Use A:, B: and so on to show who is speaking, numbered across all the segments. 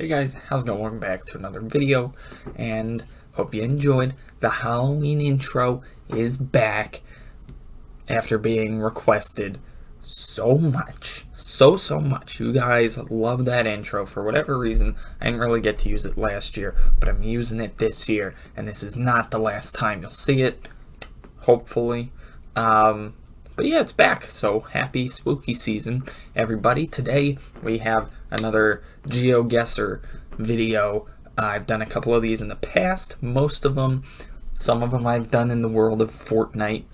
A: Hey guys, how's it going? Welcome back to another video, and hope you enjoyed. The Halloween intro is back after being requested so much. So much. You guys love that intro for whatever reason. I didn't really get to use it last year, but I'm using it this year, and this is not the last time you'll see it, hopefully. But yeah, it's back, so happy spooky season, everybody. Today we have another GeoGuessr video. I've done a couple of these in the past, some of them I've done in the world of Fortnite.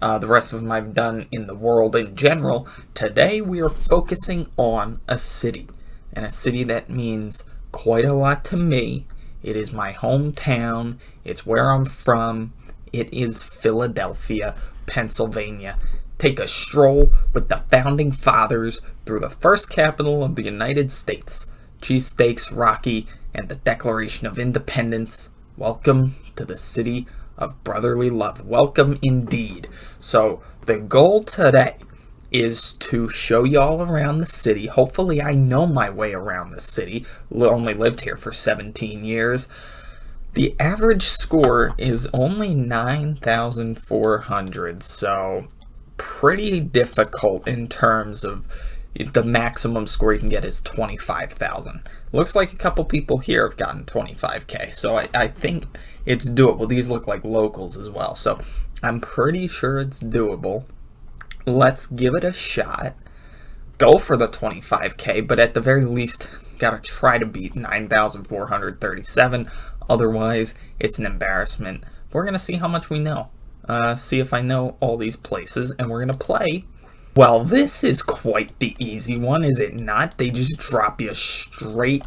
A: The rest of them I've done in the world in general. Today we are focusing on a city, and a city that means quite a lot to me. It is my hometown, it's where I'm from. It is Philadelphia, Pennsylvania. Take a stroll with the founding fathers through the first capital of the United States. Cheesesteaks, Rocky, and the Declaration of Independence. Welcome to the city of brotherly love. Welcome indeed. So the goal today is to show y'all around the city. Hopefully I know my way around the city. Only lived here for 17 years. The average score is only 9,400, so pretty difficult in terms of the maximum score you can get is 25,000. Looks like a couple people here have gotten 25k, so I think it's doable. These look like locals as well, so I'm pretty sure it's doable. Let's give it a shot. Go for the 25k, but at the very least, gotta try to beat 9,437. Otherwise, it's an embarrassment. We're gonna see how much we know. See if I know all these places, and we're gonna play. Well, this is quite the easy one, is it not? They just drop you straight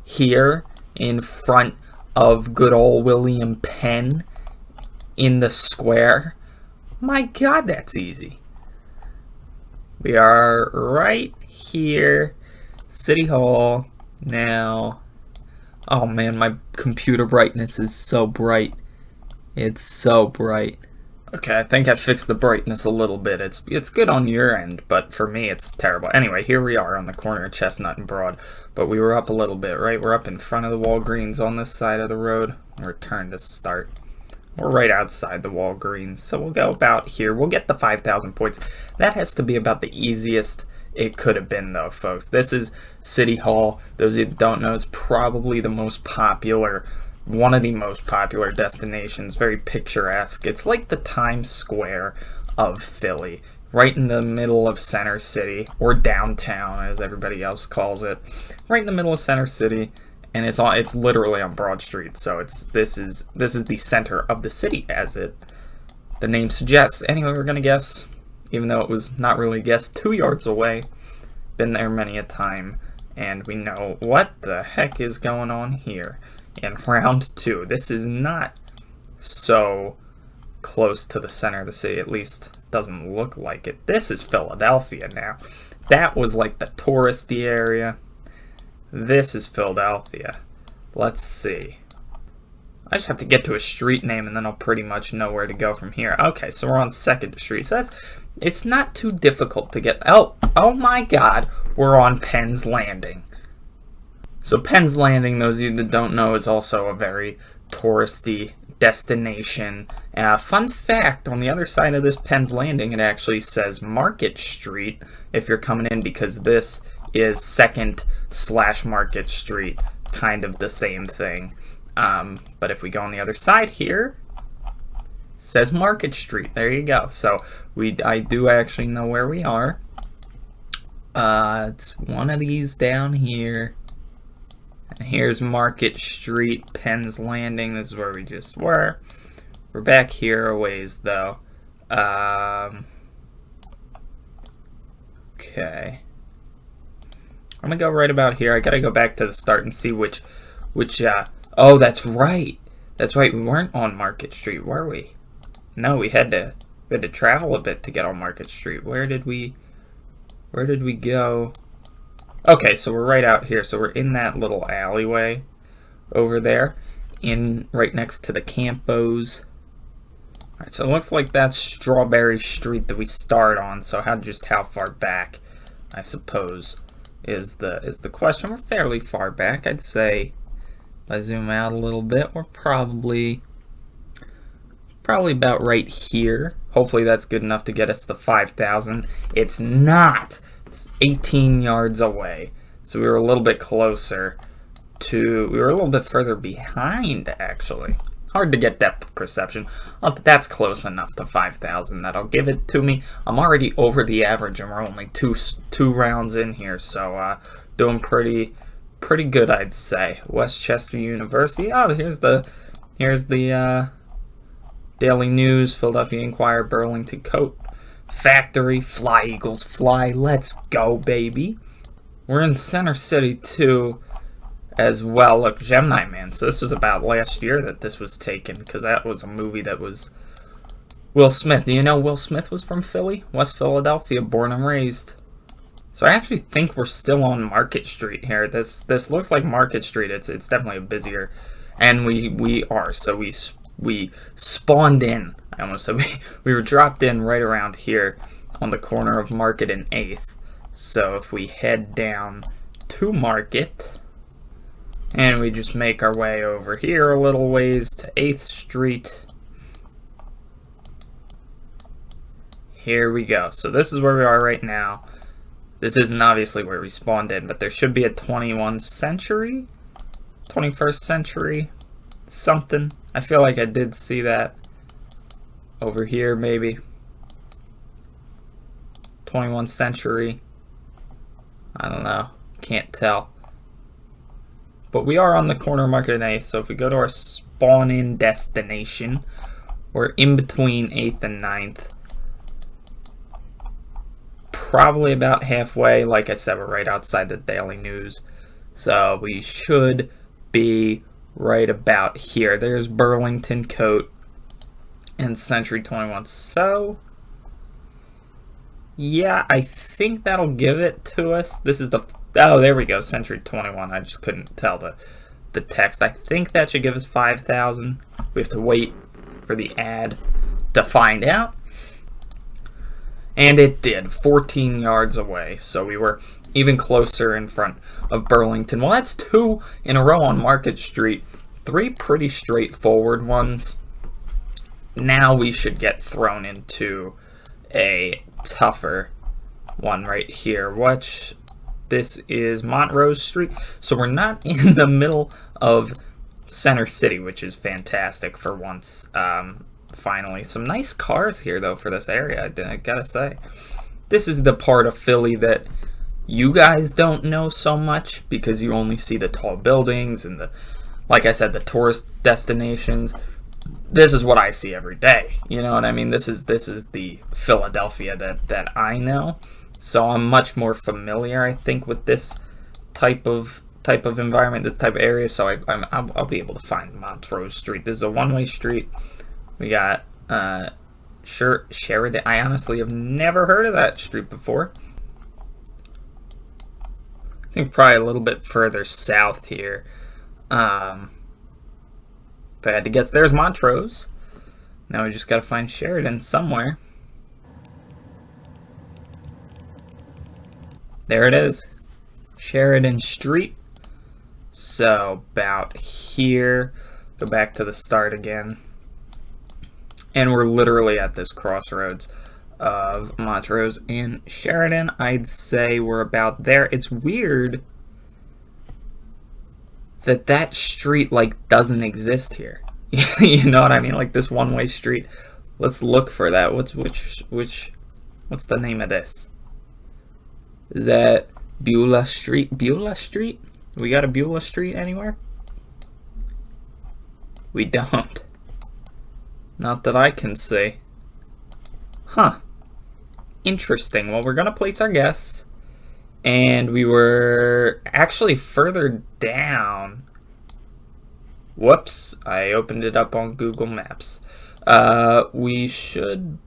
A: here in front of good old William Penn in the square. My God, that's easy. We are right here, City Hall. Now, oh man, my computer brightness is so bright. It's so bright. Okay, I think I fixed the brightness a little bit. It's good on your end, but for me it's terrible. Anyway, here we are on the corner of Chestnut and Broad, but we were up a little bit, right? We're up in front of the Walgreens on this side of the road. Return to start. We're right outside the Walgreens, so we'll go about here. We'll get the 5,000 points. That has to be about the easiest it could have been, though, folks. This is City Hall. Those who don't know, it's probably the most popular, one of the most popular destinations. Very picturesque. It's like the Times Square of Philly, right in the middle of Center City, or downtown, as everybody else calls it. Right in the middle of Center City. And it's literally on Broad Street, so this is the center of the city, as the name suggests. Anyway, we're gonna guess, even though it was not really a guess, 2 yards away. Been there many a time, and we know what the heck is going on here. In round 2, this is not so close to the center of the city, at least doesn't look like it. This is Philadelphia now. That was like the touristy area. This is Philadelphia. Let's see. I just have to get to a street name and then I'll pretty much know where to go from here. Okay, so we're on 2nd Street. So it's not too difficult to get. Oh my God, we're on Penn's Landing. So Penn's Landing, those of you that don't know, is also a very touristy destination. Fun fact, on the other side of this Penn's Landing, it actually says Market Street if you're coming in, because this is 2nd/Market Street, kind of the same thing. But if we go on the other side here, it says Market Street. There you go. So I do actually know where we are. It's one of these down here. And here's Market Street, Penn's Landing. This is where we just were. We're back here a ways though. Okay. I'm gonna go right about here. I gotta go back to the start and see which oh, that's right. That's right, we weren't on Market Street, were we? No, we had to travel a bit to get on Market Street. Where did we go? Okay, so we're right out here. So we're in that little alleyway over there, right next to the Campos. Alright, so it looks like that's Strawberry Street that we start on, so how far back, I suppose, is the question. We're fairly far back. I'd say if I zoom out a little bit, we're probably about right here. Hopefully that's good enough to get us the 5,000. It's not. It's 18 yards away. So we were a little bit closer to, we were a little bit further behind, actually. Hard to get depth perception. That's close enough to 5,000. That'll give it to me. I'm already over the average, and we're only two rounds in here, so doing pretty good, I'd say. Westchester University. Oh, here's the Daily News, Philadelphia Inquirer, Burlington Coat Factory. Fly, Eagles, fly. Let's go, baby. We're in Center City, too, as well. Look, Gemini Man. So this was about last year that this was taken, because that was a movie that was Will Smith. Do you know Will Smith was from Philly? West Philadelphia, born and raised. So I actually think we're still on Market Street here. This looks like Market Street. It's definitely busier. And we are. So we spawned in. I almost said we were dropped in right around here on the corner of Market and 8th. So if we head down to Market, and we just make our way over here a little ways to 8th Street. Here we go. So this is where we are right now. This isn't obviously where we spawned in, but there should be a 21st century something. I feel like I did see that over here, maybe. 21st century. I don't know. Can't tell. But we are on the corner of Market and 8th, so if we go to our spawn-in destination, we're in between 8th and 9th. Probably about halfway. Like I said, we're right outside the Daily News. So we should be right about here. There's Burlington Coat and Century 21. So yeah, I think that'll give it to us. This is the, oh, there we go, Century 21. I just couldn't tell the text. I think that should give us 5,000. We have to wait for the ad to find out. And it did, 14 yards away. So we were even closer in front of Burlington. Well, that's 2 in a row on Market Street. 3 pretty straightforward ones. Now we should get thrown into a tougher one right here. Watch, this is Montrose Street. So we're not in the middle of Center City, which is fantastic for once. Finally, some nice cars here though for this area, I gotta say. This is the part of Philly that you guys don't know so much because you only see the tall buildings and the, like I said, the tourist destinations. This is what I see every day. You know what I mean? This is the Philadelphia that I know. So I'm much more familiar, I think, with this type of environment, this type of area. So I'll be able to find Montrose Street. This is a one-way street. We got Sheridan. I honestly have never heard of that street before. I think probably a little bit further south here. If I had to guess, there's Montrose. Now we just gotta find Sheridan somewhere. There it is. Sheridan Street. So about here. Go back to the start again. And we're literally at this crossroads of Montrose and Sheridan. I'd say we're about there. It's weird that street like doesn't exist here. You know what I mean? Like this one-way street. Let's look for that. What's the name of this? Is that Beulah Street? Beulah Street? We got a Beulah Street anywhere? We don't. Not that I can see. Huh. Interesting. Well, we're gonna place our guess. And we were actually further down. Whoops. I opened it up on Google Maps. We should...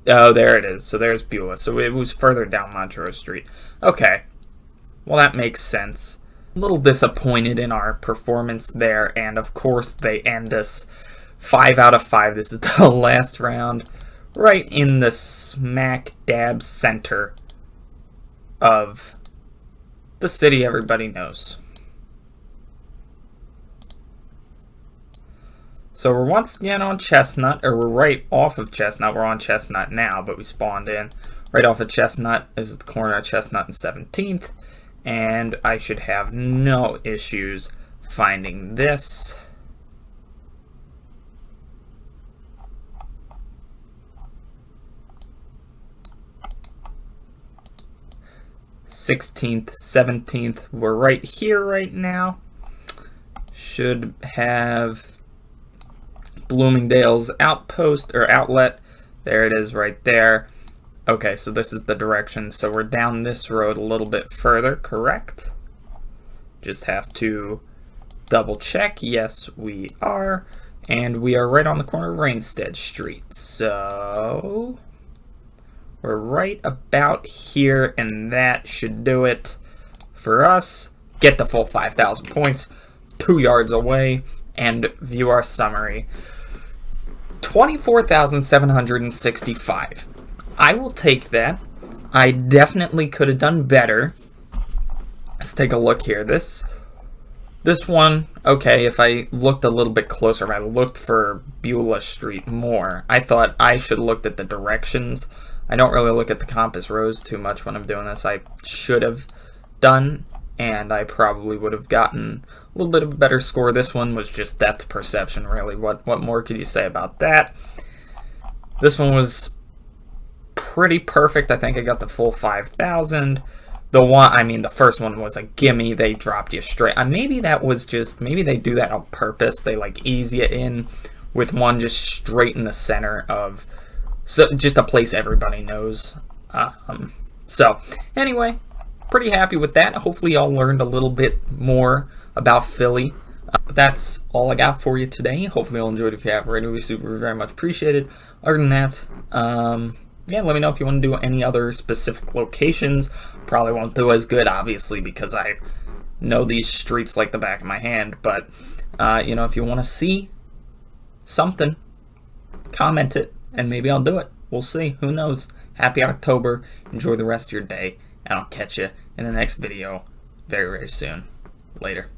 A: Oh, there it is. So there's Beulah. So it was further down Montrose Street. Okay. Well, that makes sense. A little disappointed in our performance there. And, of course, they end us 5 out of 5. This is the last round. Right in the smack dab center of the city everybody knows. So we're once again on Chestnut, or we're right off of Chestnut. We're on Chestnut now, but we spawned in. Right off of Chestnut is the corner of Chestnut and 17th. And I should have no issues finding this. /16th, 17th, we're right here right now. Should have Bloomingdale's outpost or outlet. There it is right there. Okay, so this is the direction. So we're down this road a little bit further, correct? Just have to double check. Yes, we are. And we are right on the corner of Rainstead Street. So we're right about here, and that should do it for us. Get the full 5,000 points, 2 yards away, and view our summary. 24,765. I will take that. I definitely could have done better. Let's take a look here. This one, okay, if I looked a little bit closer, if I looked for Beulah Street more, I thought I should have looked at the directions. I don't really look at the compass rose too much when I'm doing this. I should have done, and I probably would have gotten a little bit of a better score. This one was just depth perception, really. What more could you say about that? This one was pretty perfect. I think I got the full 5,000. The first one was a gimme. They dropped you straight. Maybe that was just, maybe they do that on purpose. They like ease you in with one just straight in the center of, so just a place everybody knows. So anyway, pretty happy with that. Hopefully y'all learned a little bit more about Philly. That's all I got for you today. Hopefully you'll enjoy it. If you have already, we super very much appreciated. Other than that, yeah, let me know if you want to do any other specific locations. Probably won't do as good, obviously, because I know these streets like the back of my hand. But, you know, if you want to see something, comment it, and maybe I'll do it. We'll see. Who knows? Happy October. Enjoy the rest of your day, and I'll catch you in the next video very, very soon. Later.